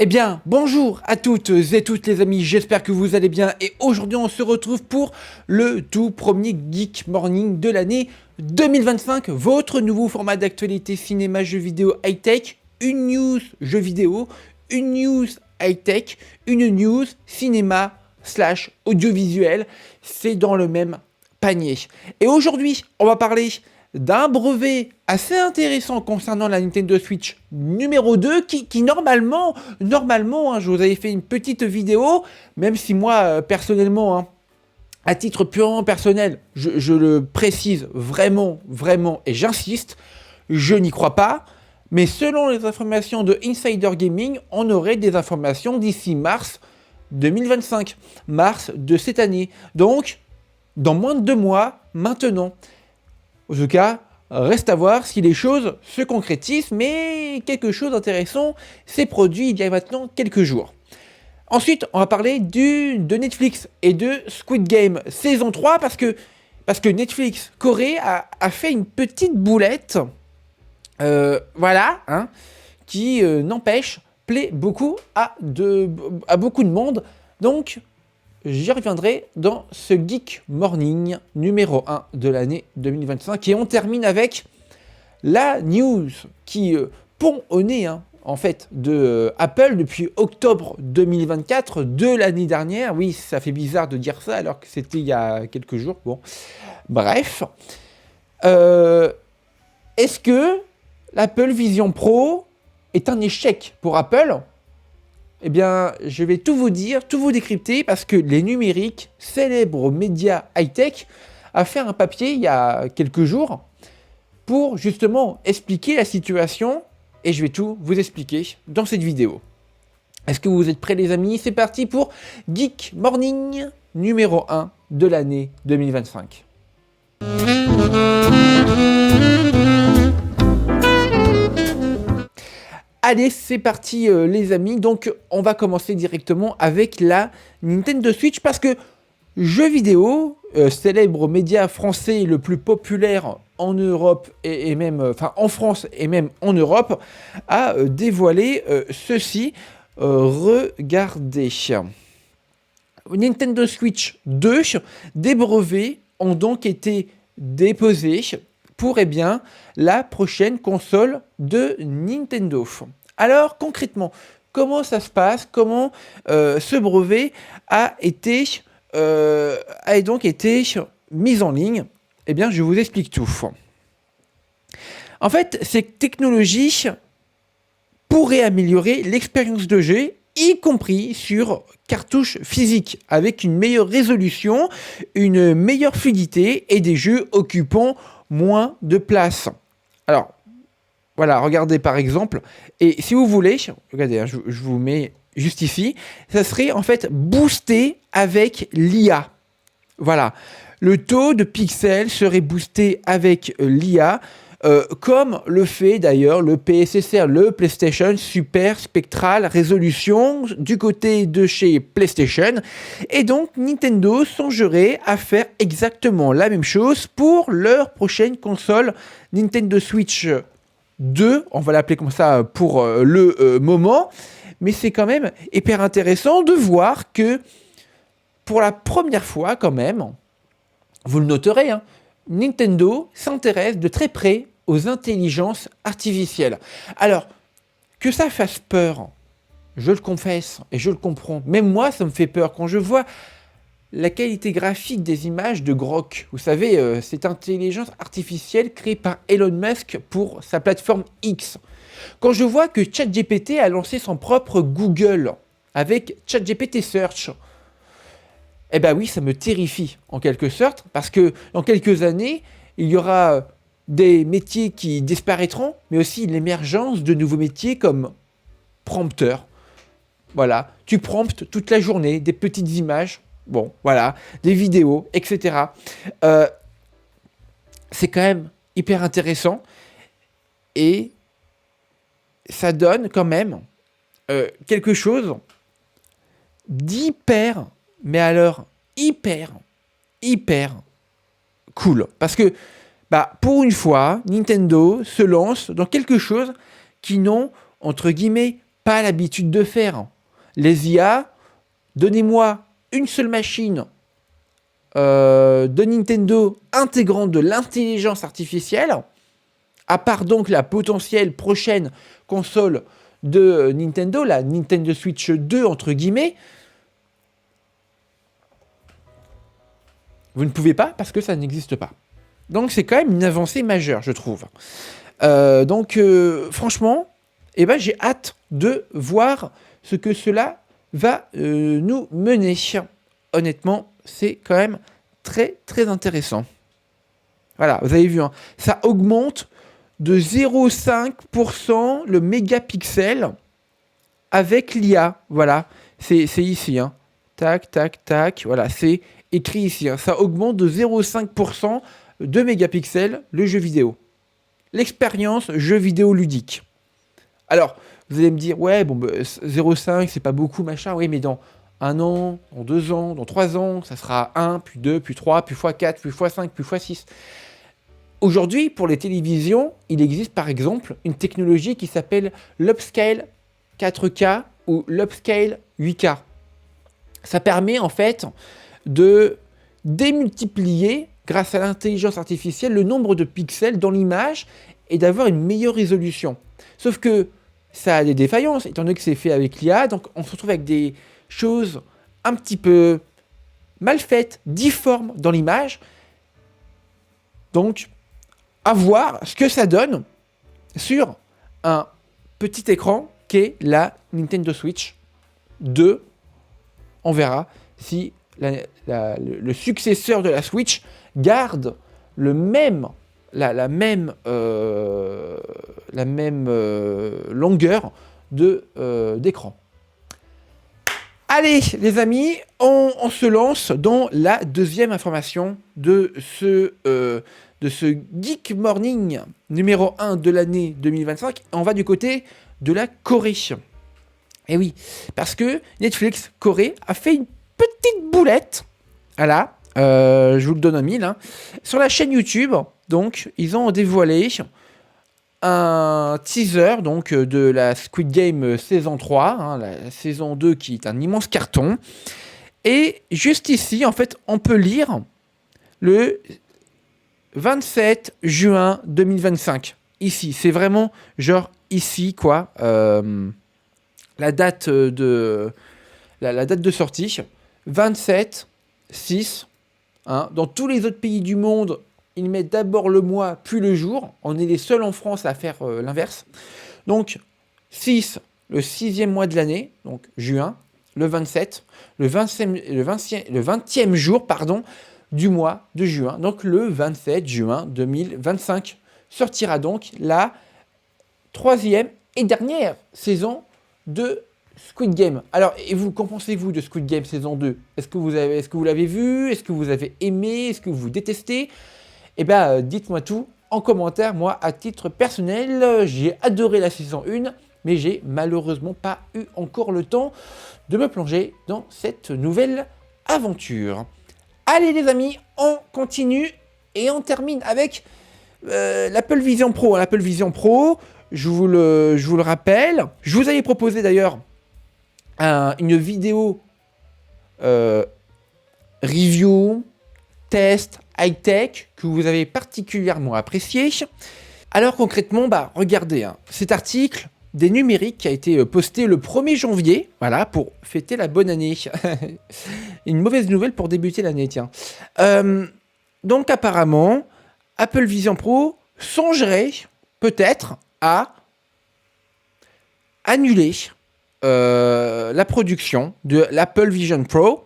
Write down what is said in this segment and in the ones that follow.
Eh bien, bonjour à toutes et tous les amis, j'espère que vous allez bien et aujourd'hui on se retrouve pour le tout premier Geek Morning de l'année 2025, votre nouveau format d'actualité cinéma, jeux vidéo, high-tech, une news jeux vidéo, une news high-tech, une news cinéma slash audiovisuel, c'est dans le même panier. Et aujourd'hui, on va parler d'un brevet assez intéressant concernant la Nintendo Switch numéro 2 qui normalement, je vous avais fait une petite vidéo, même si moi, personnellement, à titre purement personnel, je le précise vraiment, et j'insiste, je n'y crois pas, mais selon les informations de Insider Gaming, on aurait des informations d'ici mars 2025, mars de cette année. Donc, dans moins de 2 mois, maintenant. En tout cas, reste à voir si les choses se concrétisent, mais quelque chose d'intéressant s'est produit il y a maintenant quelques jours. Ensuite, on va parler de Netflix et de Squid Game saison 3 parce que Netflix Corée a fait une petite boulette, qui n'empêche, plaît beaucoup à beaucoup de monde. Donc, j'y reviendrai dans ce Geek Morning numéro 1 de l'année 2025. Et on termine avec la news qui pond au nez en fait de Apple depuis octobre 2024 de l'année dernière. Oui, ça fait bizarre de dire ça alors que c'était il y a quelques jours. Bon, bref. Est-ce que l'Apple Vision Pro est un échec pour Apple ? Eh bien, je vais tout vous dire, tout vous décrypter, parce que Les Numériques, célèbre média high-tech, a fait un papier il y a quelques jours pour justement expliquer la situation, et je vais tout vous expliquer dans cette vidéo. Est-ce que vous êtes prêts les amis? C'est parti pour Geek Morning numéro 1 de l'année 2025. Allez, c'est parti les amis, donc on va commencer directement avec la Nintendo Switch parce que jeux vidéo, célèbre média français le plus populaire en Europe et même, en France et même en Europe, a dévoilé ceci. Regardez. Nintendo Switch 2, des brevets ont donc été déposés pour la prochaine console de Nintendo. Alors concrètement, comment ça se passe? Comment ce brevet a donc été mis en ligne? Eh bien, je vous explique tout. En fait, cette technologie pourrait améliorer l'expérience de jeu, y compris sur cartouche physique, avec une meilleure résolution, une meilleure fluidité et des jeux occupant moins de place. Alors, voilà, regardez par exemple, et si vous voulez, regardez, je vous mets juste ici, ça serait en fait boosté avec l'IA. Voilà, le taux de pixels serait boosté avec l'IA, comme le fait d'ailleurs le PSSR, le PlayStation Super Spectral Resolution du côté de chez PlayStation. Et donc Nintendo songerait à faire exactement la même chose pour leur prochaine console Nintendo Switch 2, on va l'appeler comme ça pour le moment. Mais c'est quand même hyper intéressant de voir que pour la première fois quand même, vous le noterez, Nintendo s'intéresse de très près aux intelligences artificielles. Alors, que ça fasse peur, je le confesse et je le comprends. Même moi, ça me fait peur quand je vois la qualité graphique des images de Grok. Vous savez, cette intelligence artificielle créée par Elon Musk pour sa plateforme X. Quand je vois que ChatGPT a lancé son propre Google avec ChatGPT Search, eh ben oui, ça me terrifie en quelque sorte, parce que dans quelques années, il y aura des métiers qui disparaîtront, mais aussi l'émergence de nouveaux métiers comme prompteur. Voilà, tu promptes toute la journée des petites images, bon, voilà, des vidéos, etc. C'est quand même hyper intéressant et ça donne quand même quelque chose d'hyper, mais alors hyper cool. Parce que, pour une fois, Nintendo se lance dans quelque chose qui n'ont, entre guillemets, pas l'habitude de faire. Les IA, donnez-moi une seule machine de Nintendo intégrant de l'intelligence artificielle, à part donc la potentielle prochaine console de Nintendo, la Nintendo Switch 2 entre guillemets, vous ne pouvez pas parce que ça n'existe pas. Donc c'est quand même une avancée majeure, je trouve. Franchement, j'ai hâte de voir ce que cela va nous mener. Honnêtement, c'est quand même très très intéressant. Voilà, vous avez vu, hein, ça augmente de 0,5% le mégapixel avec l'IA. Voilà, c'est ici. Hein. Tac, tac, tac. Voilà, c'est écrit ici. Hein. Ça augmente de 0,5% de mégapixels le jeu vidéo. L'expérience jeu vidéo ludique. Alors, vous allez me dire, ouais, 0,5, c'est pas beaucoup, machin. Oui, mais dans 1 an, dans 2 ans, dans 3 ans, ça sera 1, puis 2, puis 3, puis x4, puis x5, puis x6. Aujourd'hui, pour les télévisions, il existe par exemple une technologie qui s'appelle l'upscale 4K ou l'upscale 8K. Ça permet en fait de démultiplier, grâce à l'intelligence artificielle, le nombre de pixels dans l'image et d'avoir une meilleure résolution. Sauf que ça a des défaillances, étant donné que c'est fait avec l'IA, donc on se retrouve avec des choses un petit peu mal faites, difformes dans l'image. Donc, à voir ce que ça donne sur un petit écran qu'est la Nintendo Switch 2. On verra si le successeur de la Switch garde la même longueur d'écran. Allez les amis, on se lance dans la deuxième information de ce Geek Morning numéro 1 de l'année 2025. On va du côté de la Corée. Et oui, parce que Netflix Corée a fait une petite boulette. Voilà, je vous le donne en mille. Hein. Sur la chaîne YouTube, donc, ils ont dévoilé un teaser donc, de la Squid Game saison 3, hein, la saison 2 qui est un immense carton. Et juste ici, en fait, on peut lire le 27 juin 2025. Ici, c'est vraiment genre ici, quoi. La date de sortie, 27/6. Hein. Dans tous les autres pays du monde, ils mettent d'abord le mois, puis le jour. On est les seuls en France à faire l'inverse. Donc, 6, le 6e mois de l'année, donc juin, le 27, le 20e jour, du mois de juin. Donc, le 27 juin 2025 sortira donc la 3e et dernière saison de Squid Game. Alors, et vous, qu'en pensez-vous de Squid Game saison 2 ? Est-ce que vous l'avez vu ? Est-ce que vous avez aimé ? Est-ce que vous détestez ? Eh bien, dites-moi tout en commentaire. Moi, à titre personnel, j'ai adoré la saison 1, mais j'ai malheureusement pas eu encore le temps de me plonger dans cette nouvelle aventure. Allez les amis, on continue et on termine avec l'Apple Vision Pro. L'Apple Vision Pro, je vous le rappelle. Je vous avais proposé d'ailleurs une vidéo review, test, high-tech que vous avez particulièrement apprécié. Alors concrètement, regardez, hein, cet article des numériques qui a été posté le 1er janvier, voilà, pour fêter la bonne année. Une mauvaise nouvelle pour débuter l'année, tiens. Donc apparemment, Apple Vision Pro songerait peut-être à annuler la production de l'Apple Vision Pro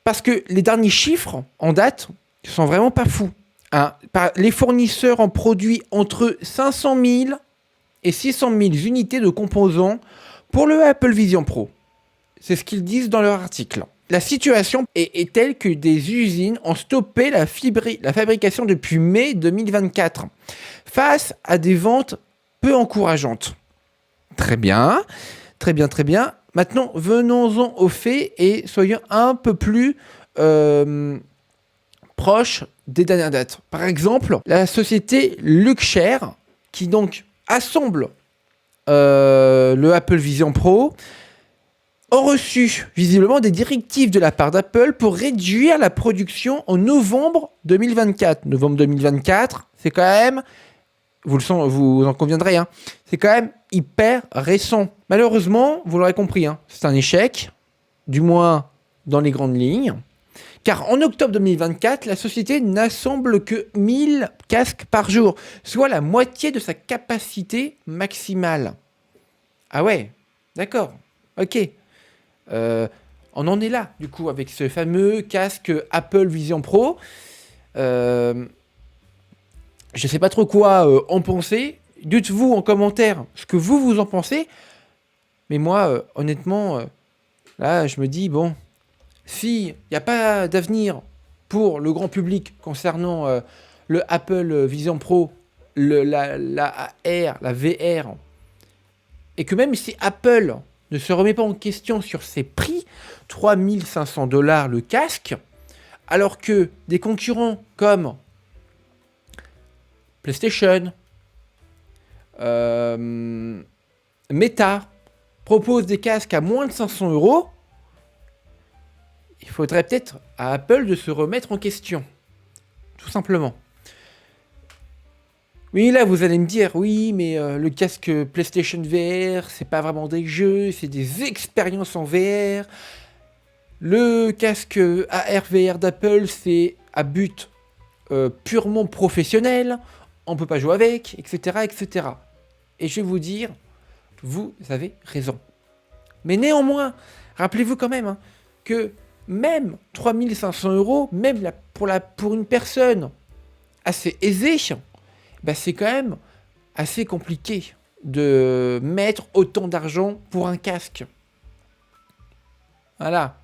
parce que les derniers chiffres en date sont vraiment pas fous. Hein. Les fournisseurs ont produit entre 500 000 et 600 000 unités de composants pour le Apple Vision Pro. C'est ce qu'ils disent dans leur article. La situation est telle que des usines ont stoppé la fabrication depuis mai 2024 face à des ventes peu encourageantes. Très bien, très bien, très bien. Maintenant, venons-en aux faits et soyons un peu plus proches des dernières dates. Par exemple, la société Luxshare, qui donc assemble le Apple Vision Pro, ont reçu visiblement des directives de la part d'Apple pour réduire la production en novembre 2024. Novembre 2024, c'est quand même, vous en conviendrez, hein, c'est quand même hyper récent. Malheureusement, vous l'aurez compris, hein, c'est un échec, du moins dans les grandes lignes. Car en octobre 2024, la société n'assemble que 1000 casques par jour, soit la moitié de sa capacité maximale. Ah ouais, d'accord, ok. On en est là, du coup, avec ce fameux casque Apple Vision Pro. Je ne sais pas trop quoi en penser. Dites-vous en commentaire ce que vous en pensez. Mais moi, honnêtement, là, je me dis, bon, s'il n'y a pas d'avenir pour le grand public concernant le Apple Vision Pro, la AR, la VR, et que même si Apple ne se remet pas en question sur ses prix, 3500$ le casque, alors que des concurrents comme PlayStation, Meta proposent des casques à moins de 500€, il faudrait peut-être à Apple de se remettre en question, tout simplement. Oui, là, vous allez me dire, oui, mais le casque PlayStation VR, c'est pas vraiment des jeux, c'est des expériences en VR. Le casque AR VR d'Apple, c'est à but purement professionnel, on peut pas jouer avec, etc., etc. Et je vais vous dire, vous avez raison. Mais néanmoins, rappelez-vous quand même que même 3500€, même pour une personne assez aisée, bah c'est quand même assez compliqué de mettre autant d'argent pour un casque. Voilà.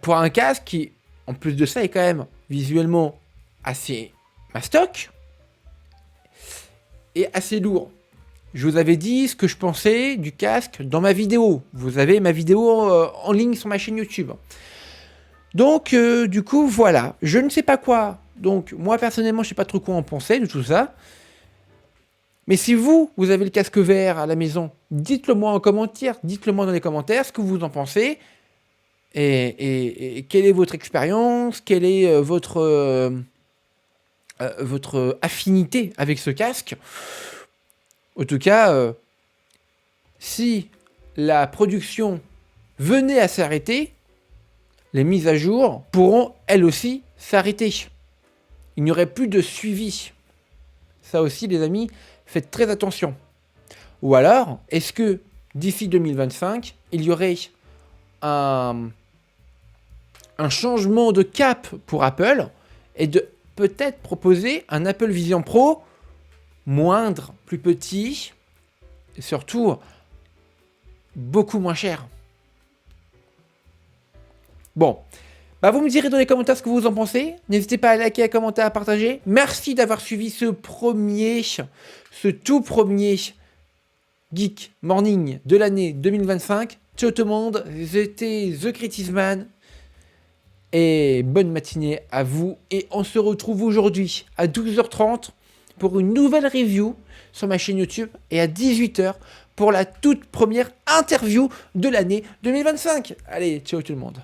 Pour un casque qui, en plus de ça, est quand même visuellement assez mastoc et assez lourd. Je vous avais dit ce que je pensais du casque dans ma vidéo. Vous avez ma vidéo en ligne sur ma chaîne YouTube. Donc, du coup, voilà. Je ne sais pas quoi. Donc, moi, personnellement, je ne sais pas trop quoi en penser de tout ça. Mais si vous avez le casque VR à la maison, dites-le moi en commentaire. Dites-le moi dans les commentaires ce que vous en pensez. Et quelle est votre expérience? Quelle est votre affinité avec ce casque? En tout cas, si la production venait à s'arrêter, les mises à jour pourront elles aussi s'arrêter. Il n'y aurait plus de suivi. Ça aussi, les amis, faites très attention. Ou alors, est-ce que d'ici 2025, il y aurait un changement de cap pour Apple et de peut-être proposer un Apple Vision Pro moindre, plus petit, et surtout beaucoup moins cher. Bon, bah vous me direz dans les commentaires ce que vous en pensez. N'hésitez pas à liker, à commenter, à partager. Merci d'avoir suivi ce tout premier Geek Morning de l'année 2025. Ciao tout le monde, c'était The Critisman. Et bonne matinée à vous. Et on se retrouve aujourd'hui à 12h30 pour une nouvelle review sur ma chaîne YouTube et à 18h pour la toute première interview de l'année 2025. Allez, ciao tout le monde.